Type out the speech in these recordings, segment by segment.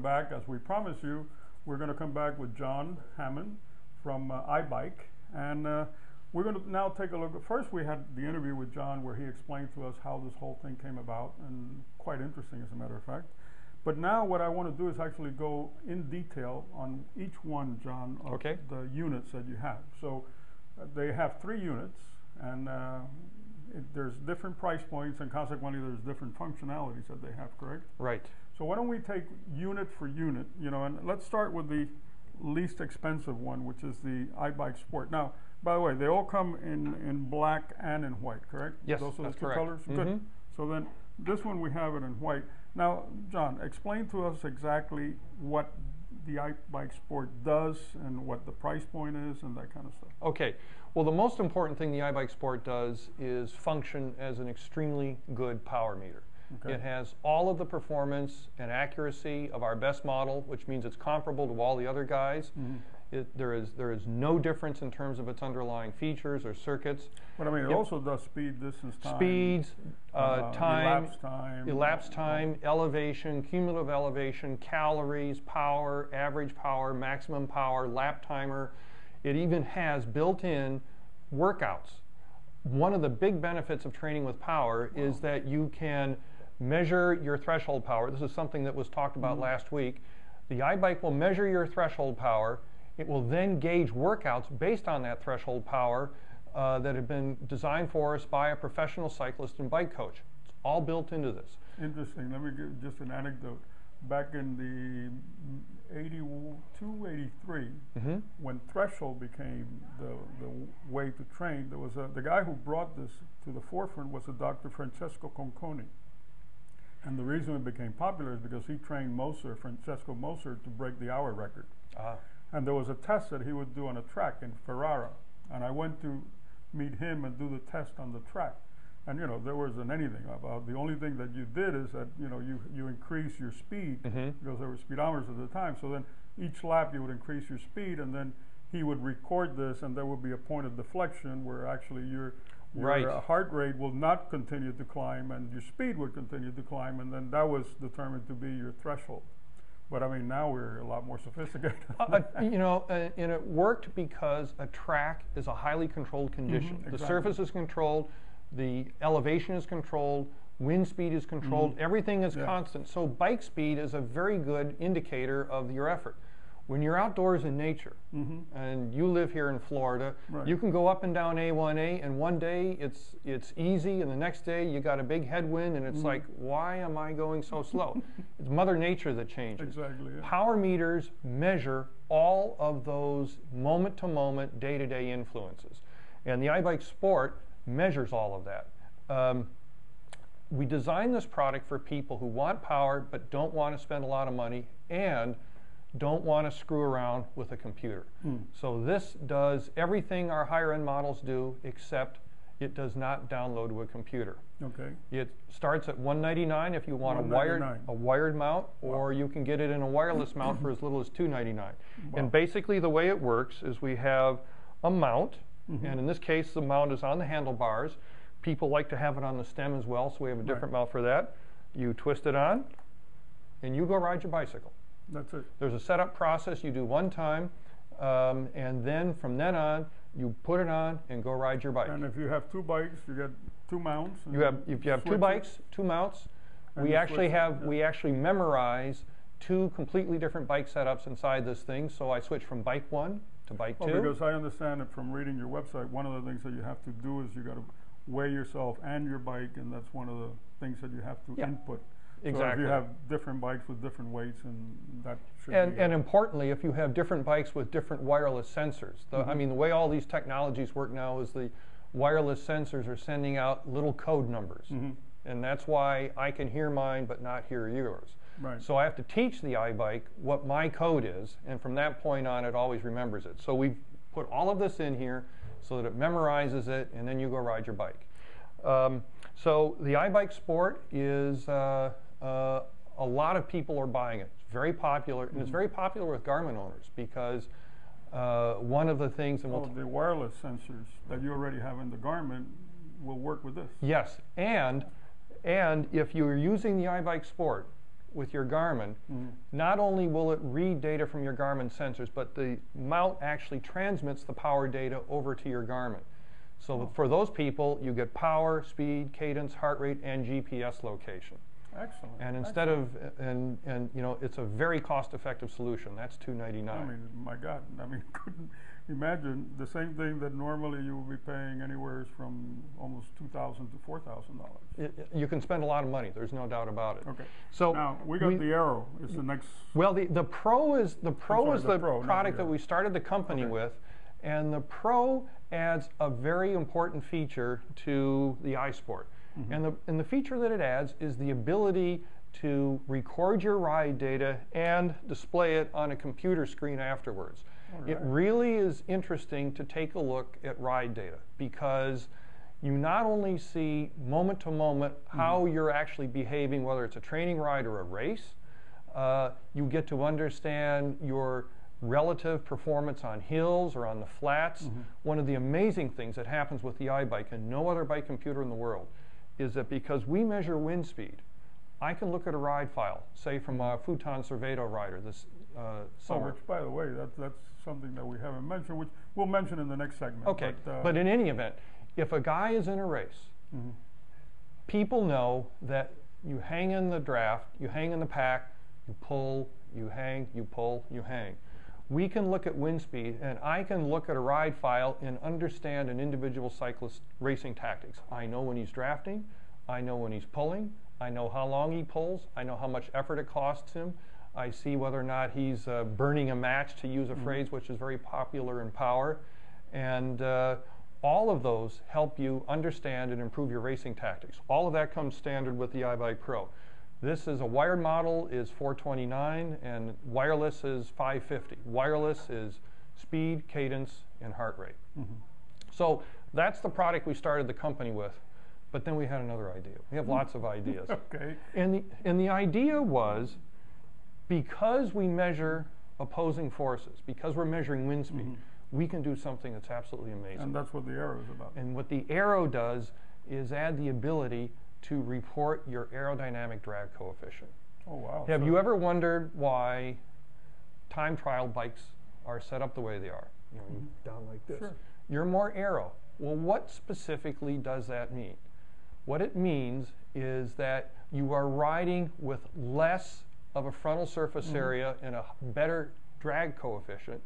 back, as we promised you, we're going to come back with John Hammond from iBike, and we're going to now take a look. First, we had the interview with John where he explained to us how this whole thing came about, and quite interesting as a matter of fact. But now what I want to do is actually go in detail on each one, John, of the units that you have. So they have 3 units, and there's different price points, and consequently there's different functionalities that they have, correct? Right. So why don't we take unit for unit, you know, and let's start with the least expensive one, which is the iBike Sport. Now, by the way, they all come in black and in white, correct? Yes, those are that's the 2 correct. colors? Good. So then this one we have it in white. Now, John, explain to us exactly what the iBike Sport does and what the price point is and that kind of stuff. Okay. Well, the most important thing the iBike Sport does is function as an extremely good power meter. Okay. It has all of the performance and accuracy of our best model, which means it's comparable to all the other guys. There is no difference in terms of its underlying features or circuits. But I mean, it also does speed, distance, time. Speeds, time, elapsed time, elevation, cumulative elevation, calories, power, average power, maximum power, lap timer. It even has built-in workouts. One of the big benefits of training with power is that you can measure your threshold power. This is something that was talked about last week. The iBike will measure your threshold power. It will then gauge workouts based on that threshold power that have been designed for us by a professional cyclist and bike coach. It's all built into this. Interesting. Let me give just an anecdote. Back in the 82, 83, when threshold became the way to train, there was the guy who brought this to the forefront was a Dr. Francesco Conconi. And the reason it became popular is because he trained Francesco Moser, to break the hour record. And there was a test that he would do on a track in Ferrara. And I went to meet him and do the test on the track. And, you know, there wasn't anything about, the only thing that you did is that, you know, you increase your speed, because there were speedometers at the time. So then each lap you would increase your speed, and then he would record this, and there would be a point of deflection where actually your heart rate will not continue to climb, and your speed would continue to climb, and then that was determined to be your threshold. But I mean, now we're a lot more sophisticated. You know, and it worked because a track is a highly controlled condition. Exactly. The surface is controlled, the elevation is controlled, wind speed is controlled, everything is constant. So bike speed is a very good indicator of your effort. When you're outdoors in nature, and you live here in Florida, you can go up and down A1A, and one day it's easy, and the next day you got a big headwind, and it's like, why am I going so slow? It's Mother Nature that changes. Exactly. Yeah. Power meters measure all of those moment-to-moment, day-to-day influences. And the iBike Sport measures all of that. We designed this product for people who want power but don't want to spend a lot of money and don't want to screw around with a computer. So this does everything our higher end models do, except it does not download to a computer. Okay. It starts at $199 if you want a wired mount, or you can get it in a wireless mount for as little as $299. And basically the way it works is we have a mount, and in this case the mount is on the handlebars. People like to have it on the stem as well, so we have a different mount for that. You twist it on, and you go ride your bicycle. That's it. There's a setup process you do one time, and then from then on, you put it on and go ride your bike. And if you have 2 bikes, you get 2 mounts. If you have 2 bikes, 2 mounts, we actually memorize 2 completely different bike setups inside this thing. So I switch from bike 1 to bike 2. Because I understand it from reading your website, one of the things that you have to do is you got to weigh yourself and your bike, and that's one of the things that you have to input. Exactly. So if you have different bikes with different weights, and that should be... And importantly, if you have different bikes with different wireless sensors. I mean, the way all these technologies work now is the wireless sensors are sending out little code numbers. And that's why I can hear mine but not hear yours. So I have to teach the iBike what my code is, and from that point on, it always remembers it. So we've put all of this in here so that it memorizes it, and then you go ride your bike. So the iBike Sport is... a lot of people are buying it. It's very popular, and it's very popular with Garmin owners because one of the things... the wireless sensors that you already have in the Garmin will work with this. Yes, and if you're using the iBike Sport with your Garmin, not only will it read data from your Garmin sensors, but the mount actually transmits the power data over to your Garmin. So for those people, you get power, speed, cadence, heart rate, and GPS location. Excellent. And instead of, and you know, it's a very cost-effective solution. That's $299. I mean, my God, I mean, couldn't imagine the same thing that normally you would be paying anywhere from almost $2,000 to $4,000. You can spend a lot of money. There's no doubt about it. Okay. So now we got the Aero. Is the next? Well, the Pro is the product that we started the company Okay. with, and the Pro adds a very important feature to the iSport. And the feature that it adds is the ability to record your ride data and display it on a computer screen afterwards. Right. It really is interesting to take a look at ride data, because you not only see moment to moment how you're actually behaving, whether it's a training ride or a race, you get to understand your relative performance on hills or on the flats. One of the amazing things that happens with the iBike, and no other bike computer in the world, is that because we measure wind speed, I can look at a ride file, say from a Futon Cervado rider this summer. Which, by the way, that's something that we haven't mentioned, which we'll mention in the next segment. Okay, but in any event, if a guy is in a race, people know that you hang in the draft, you hang in the pack, you pull, you hang, you pull, you hang. We can look at wind speed, and I can look at a ride file and understand an individual cyclist's racing tactics. I know when he's drafting, I know when he's pulling, I know how long he pulls, I know how much effort it costs him. I see whether or not he's burning a match, to use a phrase which is very popular in power. And all of those help you understand and improve your racing tactics. All of that comes standard with the iBike Pro. This is a wired model is $429, and wireless is $550. Wireless is speed, cadence, and heart rate. So that's the product we started the company with. But then we had another idea. We have lots of ideas. Okay. And the idea was, because we measure opposing forces, because we're measuring wind speed, we can do something that's absolutely amazing. And that's what the Aero is about. And what the Aero does is add the ability to report your aerodynamic drag coefficient. Oh, wow. Have you ever wondered why time trial bikes are set up the way they are? You know, down like this. Sure. You're more aero. Well, what specifically does that mean? What it means is that you are riding with less of a frontal surface area and a better drag coefficient,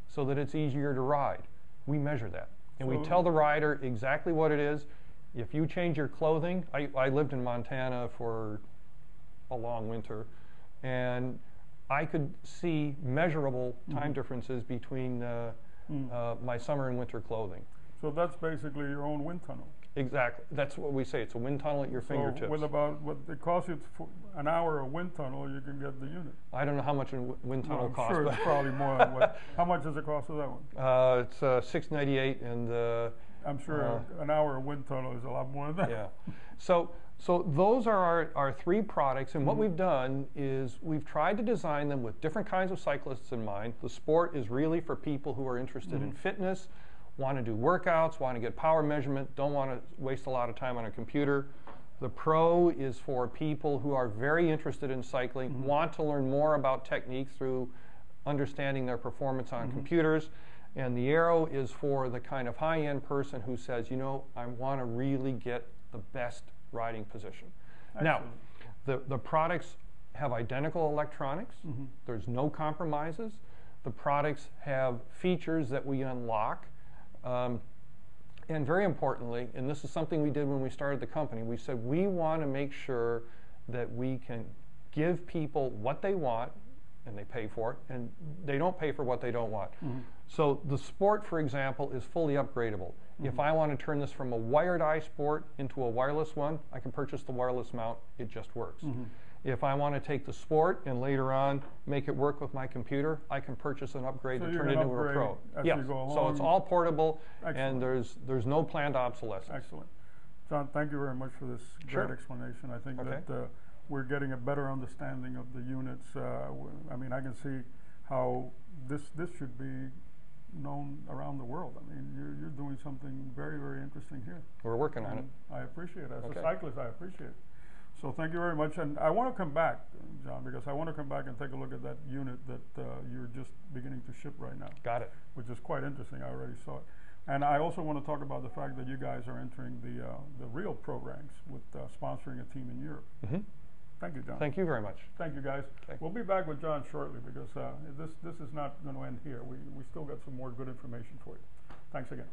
so that it's easier to ride. We measure that. And we tell the rider exactly what it is. If you change your clothing, I lived in Montana for a long winter, and I could see measurable time differences between my summer and winter clothing. So that's basically your own wind tunnel. Exactly. That's what we say. It's a wind tunnel at your fingertips. With about what it costs you for an hour of wind tunnel, you can get the unit. I don't know how much a wind tunnel costs. Sure, it's probably more than what. How much does it cost for that one? It's $698, and I'm sure an hour of wind tunnel is a lot more than that. yeah. So those are our three products, and what we've done is we've tried to design them with different kinds of cyclists in mind. The Sport is really for people who are interested in fitness, want to do workouts, want to get power measurement, don't want to waste a lot of time on a computer. The Pro is for people who are very interested in cycling, want to learn more about techniques through understanding their performance on computers. And the Aero is for the kind of high-end person who says, you know, I want to really get the best riding position. Excellent. Now, the products have identical electronics. There's no compromises. The products have features that we unlock. And very importantly, and this is something we did when we started the company, we said we want to make sure that we can give people what they want, and they pay for it, and they don't pay for what they don't want. So the Sport, for example, is fully upgradable. If I want to turn this from a wired iSport into a wireless one, I can purchase the wireless mount. It just works. If I want to take the Sport and later on make it work with my computer, I can purchase an upgrade to turn it into a Pro. Yes, so it's all portable. Excellent. And there's no planned obsolescence. Excellent. John, thank you very much for this great explanation. I think that we're getting a better understanding of the units. I mean, I can see how this should be known around the world. I mean, you're doing something very, very interesting here. We're working on it. I appreciate it. As a cyclist, I appreciate it. So thank you very much, and I want to come back, John, because I want to come back and take a look at that unit that you're just beginning to ship right now. Got it. Which is quite interesting. I already saw it, and I also want to talk about the fact that you guys are entering the real programs with sponsoring a team in Europe. Thank you, John. Thank you very much. Thank you, guys. Okay. We'll be back with John shortly because this is not going to end here. We still got some more good information for you. Thanks again.